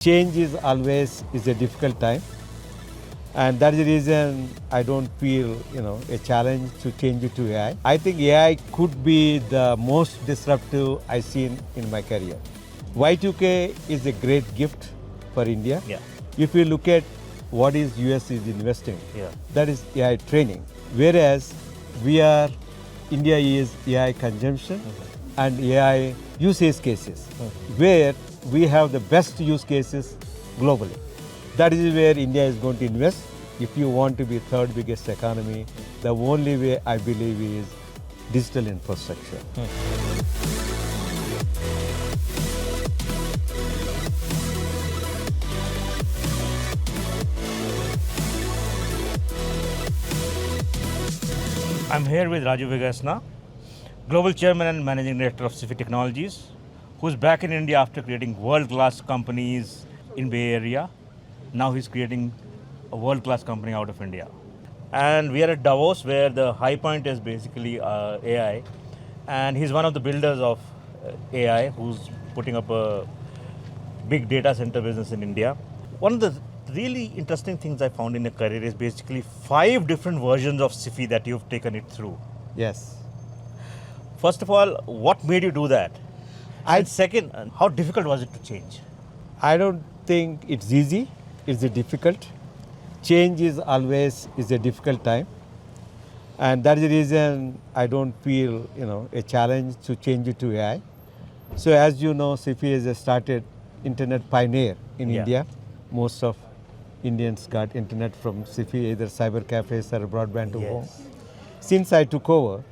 Change is always a difficult time, and that's the reason I don't feel a challenge to change it to AI. I think AI could be the most disruptive I've seen in my career. Y2K is a great gift for India. Yeah. If you look at what is US is investing, Yeah. that is AI training, whereas India is AI consumption and AI use cases, where we have the best use cases globally. That is where India is going to invest. If you want to be third biggest economy, the only way I believe is digital infrastructure. I'm here with Raju Vegesna, Global Chairman and Managing Director of Sify Technologies, who's back in India after creating world-class companies in Bay Area. Now he's creating a world-class company out of India. And we are at Davos, where the high point is basically AI. And he's one of the builders of AI, who's putting up a big data center business in India. One of the really interesting things I found in your career is basically 5 different versions of Sify that you've taken it through. Yes. First of all, what made you do that? And second, how difficult was it to change? I don't think it's easy. It's difficult. Change is always a difficult time, and that is the reason I don't feel a challenge to change it to AI. So as you know, Sify has started internet pioneer in India. Most of Indians got internet from Sify, either cyber cafes or broadband to home. Since I took over,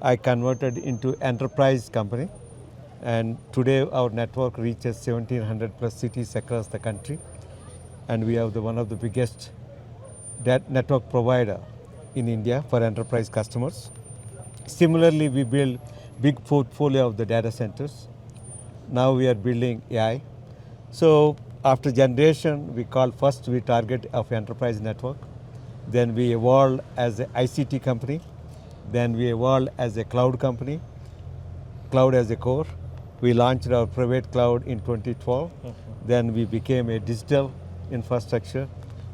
I converted into enterprise company, and today our network reaches 1,700 plus cities across the country, and we have one of the biggest network provider in India for enterprise customers. Similarly, we build big portfolio of the data centers. Now we are building AI. So after generation, we target of enterprise network. Then we evolved as an ICT company. Then we evolved as a cloud company, cloud as a core. We launched our private cloud in 2012. Then we became a digital infrastructure.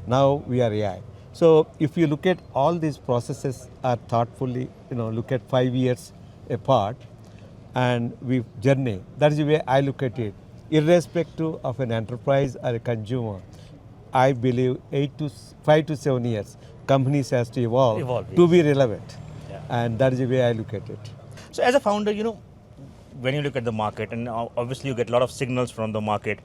Now we are AI. So if you look at all these processes are thoughtfully, look at 5 years apart, and we journey. That is the way I look at it. Irrespective of an enterprise or a consumer, I believe 5 to 7 years, companies has to evolve to be relevant. Yeah. And that is the way I look at it. So as a founder, when you look at the market, and obviously you get a lot of signals from the market,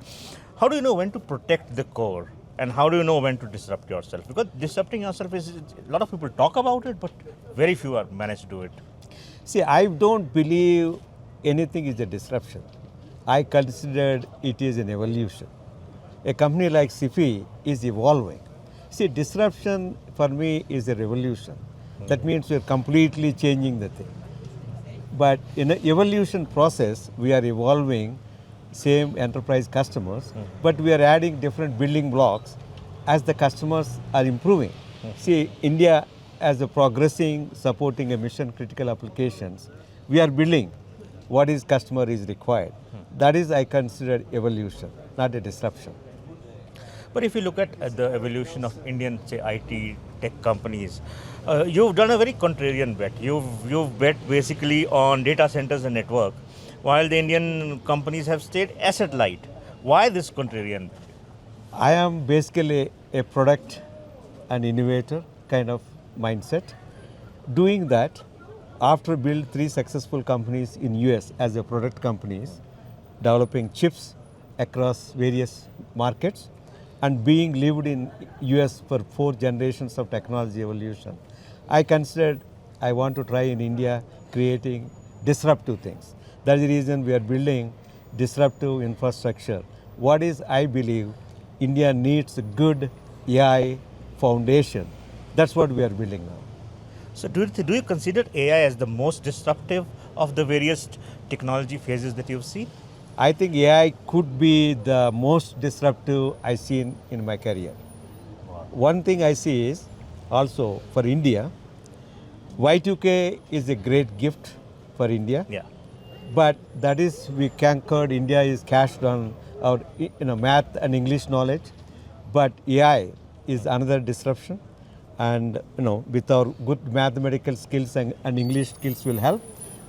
how do you know when to protect the core? And how do you know when to disrupt yourself? Because disrupting yourself is, a lot of people talk about it, but very few are managed to do it. See, I don't believe anything is a disruption. I considered it is an evolution. A company like Sify is evolving. See, disruption for me is a revolution. That means we're completely changing the thing. But in an evolution process, we are evolving same enterprise customers, but we are adding different building blocks as the customers are improving. See, India as a progressing, supporting a mission critical applications, we are building what is customer is required. That is, I consider evolution, not a disruption. But if you look at the evolution of Indian, say, IT tech companies, you've done a very contrarian bet. You've bet basically on data centers and network, while the Indian companies have stayed asset light. Why this contrarian? I am basically a product and innovator kind of mindset. Doing that, after build 3 successful companies in US as a product companies, developing chips across various markets, and being lived in US for 4 generations of technology evolution, I considered I want to try in India creating disruptive things. That is the reason we are building disruptive infrastructure. What is, I believe, India needs a good AI foundation. That's what we are building now. So do you consider AI as the most disruptive of the various technology phases that you've seen? I think AI could be the most disruptive I've seen in my career. Wow. One thing I see is also for India, Y2K is a great gift for India. Yeah. But that is, we conquered, India is cashed on our math and English knowledge, but AI is another disruption, and with our good mathematical skills and English skills will help.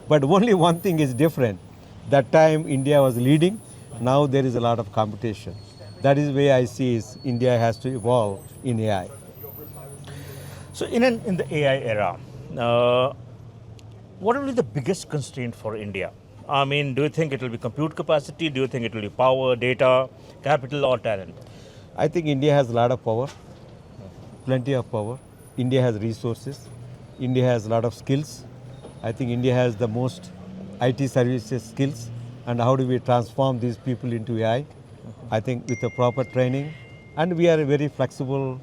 But only one thing is different. That time India was leading. Now there is a lot of competition. That is where I see is India has to evolve in AI. So in the AI era, uh, what will be the biggest constraint for India? I mean, do you think it will be compute capacity? Do you think it will be power, data, capital, or talent? I think India has a lot of power, plenty of power. India has resources. India has a lot of skills. I think India has the most IT services skills. And how do we transform these people into AI? I think with the proper training, and we are very flexible,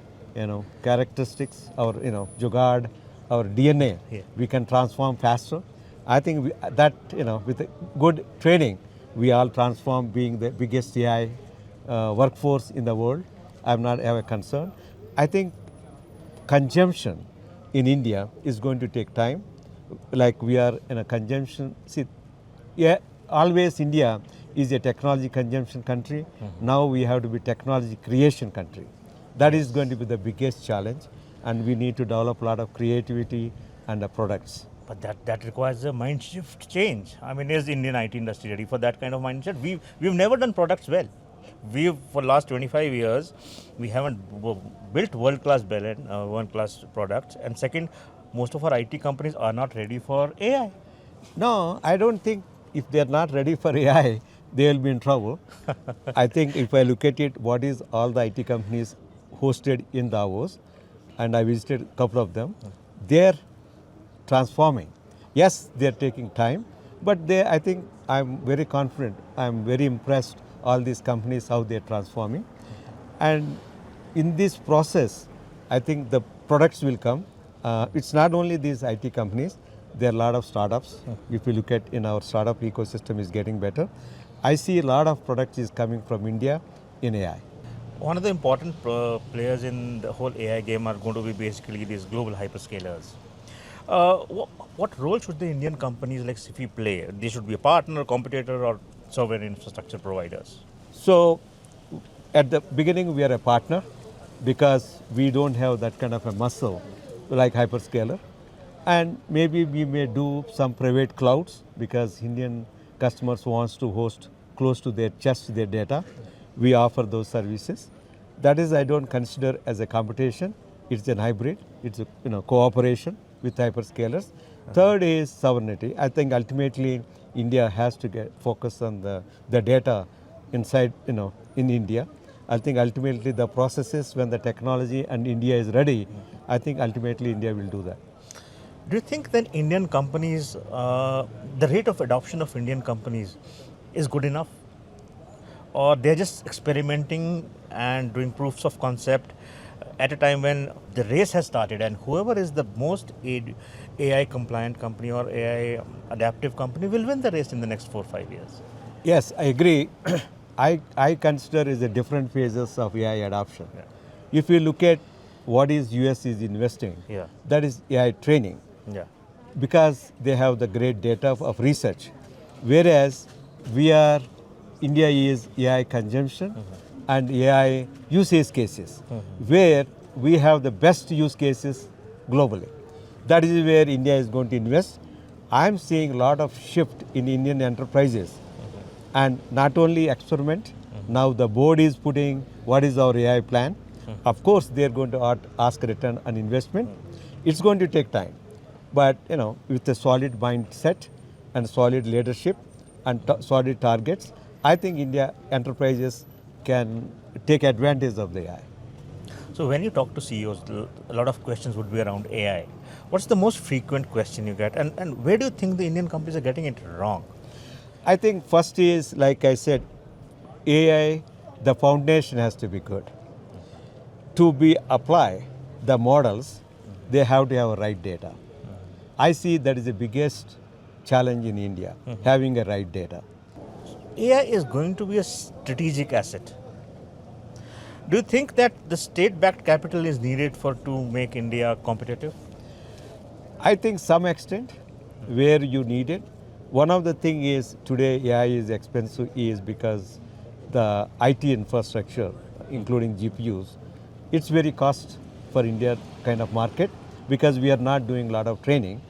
characteristics, our, jugaad, our DNA, Yeah. we can transform faster. I think with a good training, we all transform being the biggest AI workforce in the world. I'm not have a concern. I think consumption in India is going to take time. Like we are in a consumption. See, yeah, always India is a technology consumption country. Now we have to be technology creation country. That is going to be the biggest challenge, and we need to develop a lot of creativity and the products. But that requires a mind shift change. I mean, is Indian IT industry ready for that kind of mindset? We've never done products well. We've for last 25 years, we haven't built world-class world-class products. And second, most of our IT companies are not ready for AI. No, I don't think if they are not ready for AI, they will be in trouble. I think if I look at it, what is all the IT companies hosted in Davos, and I visited a couple of them, they're transforming. Yes, they're taking time, but I think I'm very confident. I'm very impressed all these companies how they're transforming, and in this process, I think the products will come. It's not only these IT companies. There are a lot of startups. If you look at in our startup ecosystem is getting better. I see a lot of products is coming from India in AI. One of the important players in the whole AI game are going to be basically these global hyperscalers. What role should the Indian companies like Sify play? They should be a partner, competitor, or sovereign infrastructure providers. So at the beginning we are a partner because we don't have that kind of a muscle like hyperscaler, and maybe we may do some private clouds because Indian customers wants to host close to their chest their data. We offer those services. That is I don't consider as a competition. It's an hybrid. It's a cooperation with hyperscalers. Third is sovereignty. I think ultimately India has to get focus on the data inside in India. I think ultimately the processes when the technology and India is ready, I think ultimately India will do that. Do you think that Indian companies, the rate of adoption of Indian companies is good enough? Or they're just experimenting and doing proofs of concept at a time when the race has started and whoever is the most AI compliant company or AI adaptive company will win the race in the next 4 or 5 years? Yes, I agree. I consider is the different phases of AI adoption. Yeah. If you look at what is US is investing, Yeah. that is AI training. Yeah. Because they have the great data of research, whereas India is AI consumption and AI usage cases, where we have the best use cases globally. That is where India is going to invest. I'm seeing a lot of shift in Indian enterprises, and not only experiment. Now the board is putting what is our AI plan. Of course, they're going to ask return on investment. It's going to take time. But with a solid mindset and solid leadership and solid targets, I think India enterprises can take advantage of the AI. So when you talk to CEOs, a lot of questions would be around AI. What's the most frequent question you get, and where do you think the Indian companies are getting it wrong? I think first is, like I said, AI, the foundation has to be good. To be apply the models, they have to have right data. I see that is the biggest challenge in India, having a right data. AI is going to be a strategic asset. Do you think that the state-backed capital is needed to make India competitive? I think some extent where you need it. One of the thing is today AI is expensive is because the IT infrastructure, including GPUs, it's very cost for India kind of market because we are not doing a lot of training.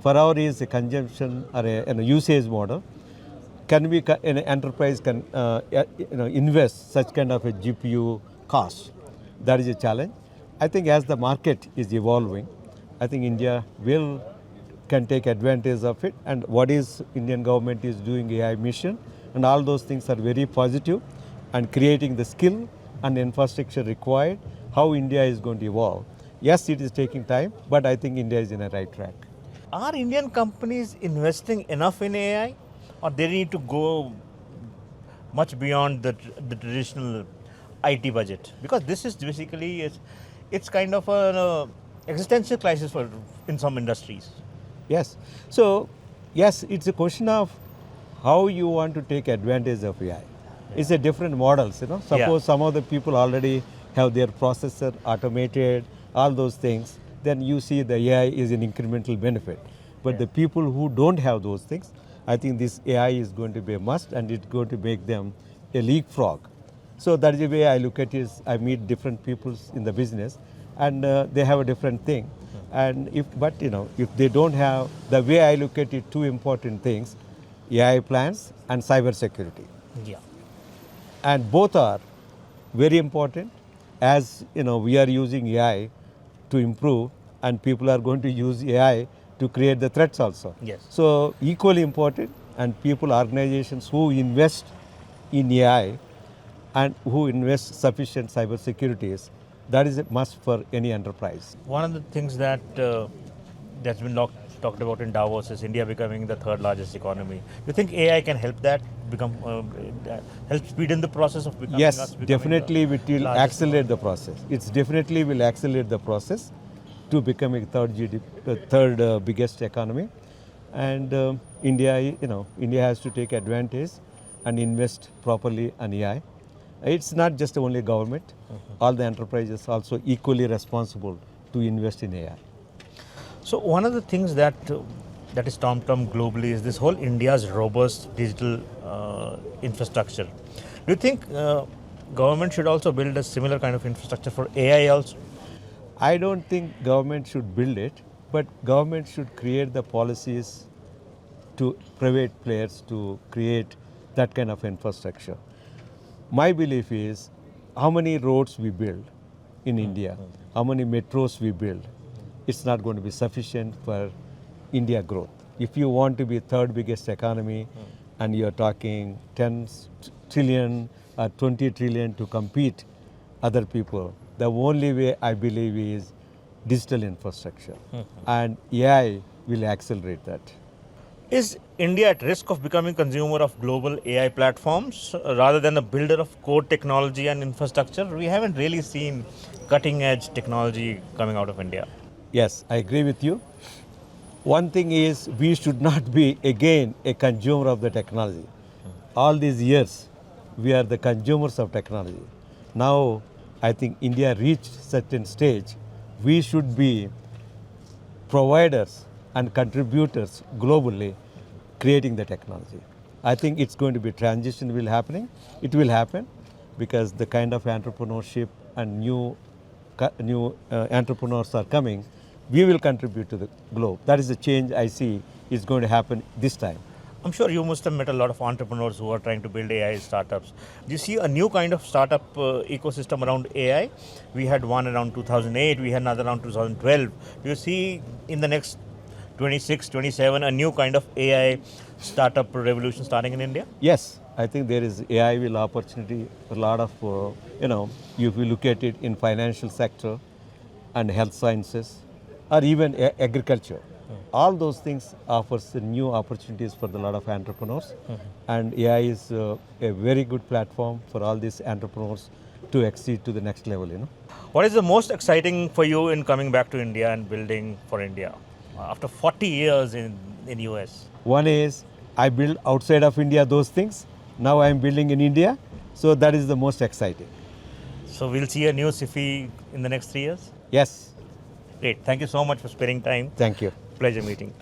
For our is a consumption or a usage model. Can we, an enterprise can invest such kind of a GPU cost? That is a challenge. I think as the market is evolving, I think India can take advantage of it. And what is Indian government is doing AI mission, and all those things are very positive, and creating the skill and infrastructure required. How India is going to evolve? Yes, it is taking time, but I think India is in a right track. Are Indian companies investing enough in AI, or they need to go much beyond the traditional IT budget? Because this is basically it's kind of an existential crisis in some industries. Yes. So, yes, it's a question of how you want to take advantage of AI. It's a different models, Suppose some of the people already have their processor automated, all those things, then you see the AI is an incremental benefit. But the people who don't have those things, I think this AI is going to be a must, and it's going to make them a leapfrog. So that is the way I look at it. I meet different people in the business, and they have a different thing. And if they don't have, the way I look at it, two important things: AI plans and cyber security. Yeah. And both are very important. As we are using AI to improve, and people are going to use AI to create the threats also. Yes. So equally important, and people, organizations who invest in AI and who invest sufficient cyber securities, that is a must for any enterprise. One of the things that's been talked about in Davos is India becoming the third largest economy. Do you think AI can help that help speed in the process of becoming? Yes, definitely it will accelerate the process. It's definitely will accelerate the process to becoming third biggest economy. And India has to take advantage and invest properly on AI. It's not just only government; all the enterprises also equally responsible to invest in AI. So one of the things that is term globally is this whole India's robust digital infrastructure. Do you think government should also build a similar kind of infrastructure for AI also? I don't think government should build it, but government should create the policies to private players to create that kind of infrastructure. My belief is how many roads we build in India, how many metros we build, it's not going to be sufficient for India growth. If you want to be third biggest economy and you're talking 10 trillion or 20 trillion to compete other people, the only way I believe is digital infrastructure. And AI will accelerate that. Is India at risk of becoming consumer of global AI platforms rather than a builder of core technology and infrastructure? We haven't really seen cutting edge technology coming out of India. Yes, I agree with you. One thing is we should not be again a consumer of the technology. All these years we are the consumers of technology. Now I think India reached certain stage. We should be providers and contributors globally creating the technology. I think it's going to be transition will happening. It will happen because the kind of entrepreneurship and new entrepreneurs are coming. We will contribute to the globe. That is the change I see is going to happen this time. I'm sure you must have met a lot of entrepreneurs who are trying to build AI startups. Do you see a new kind of startup ecosystem around AI? We had one around 2008, we had another around 2012. Do you see in the next 26, 27 a new kind of AI startup revolution starting in India? Yes, I think there is AI will opportunity for a lot of, if you look at it in financial sector and health sciences or even agriculture. All those things offers new opportunities for a lot of entrepreneurs, and AI is a very good platform for all these entrepreneurs to exceed to the next level. What is the most exciting for you in coming back to India and building for India after 40 years in US? One is I build outside of India those things. Now I am building in India, so that is the most exciting. So we'll see a new Sify in the next 3 years? Yes. Great. Thank you so much for spending time. Thank you. Pleasure meeting.